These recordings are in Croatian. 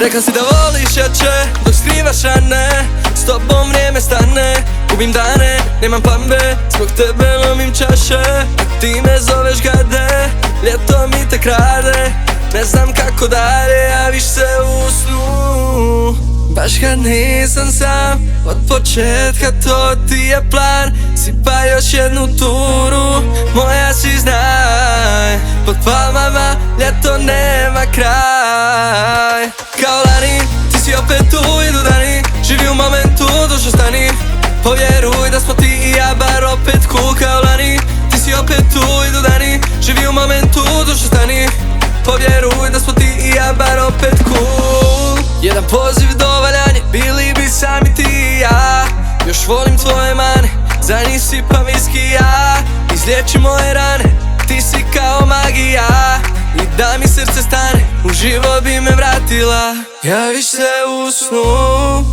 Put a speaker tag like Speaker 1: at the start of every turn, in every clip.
Speaker 1: Rekla si da voliš jače dok skrivaš rane. S tobom vrijeme stane, gubim dane, nemam plan B. Zbog tebe lomim čaše, a ti me zoveš gade. Ljeto mi te krade, ne znam kako dalje, javiš se u snu. Baš kad nisam sam, od početka to ti je plan. Sipa još jednu turu, moja si znaj. Pod palmama ljeto nema kraj. Kao lani, ti si opet tu, idu dani. Živi u momentu, dušo stani. Povjeruj da smo ti i ja bar opet cool. Kao lani, ti si opet tu, idu dani. Živi u momentu, dušo stani. Povjeruj da smo ti i ja bar opet cool. Jedan poziv do valjanje, bili bi sami ti i ja. Još volim tvoje mane, za njih sipam viski ja. Izliječi moje rane, ti si kao magija. I da mi srce stane, u život bi me vratila. Javiš se u snu,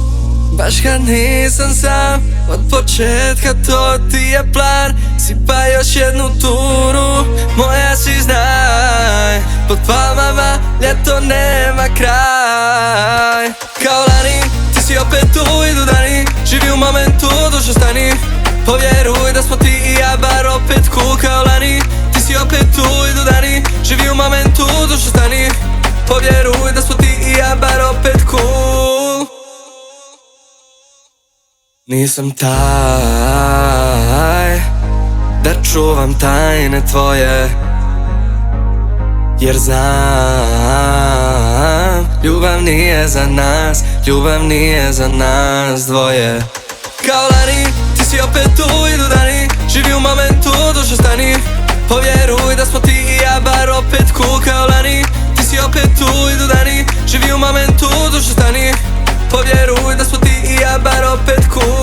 Speaker 1: baš kad nisam sam. Od početka to ti je plan. Sipa još jednu turu, moja si znaj. Pod palmama ljeto nema kraj. Kao lani, ti si opet tu, idu dani. Živi u momentu, dušo stani. Povjeruj da smo ti i ja bar opet cool. Kao lani, ti si opet tu, idu dani. Živi u momentu, dušo stani. Povjeruj da smo ti i ja bar opet cool. Nisam taj da čuvam tajne tvoje, jer znam, ljubav nije za nas, ljubav nije za nas dvoje. Kao lani, ti si opet tu, idu dani. Živi u momentu, dušo stani. Povjeruj da smo ti i ja bar opet cool. Kao lani, ti si opet tu, idu dani. Živi u momentu, dušo stani. Povjeruj da smo ti i ja bar opet cool.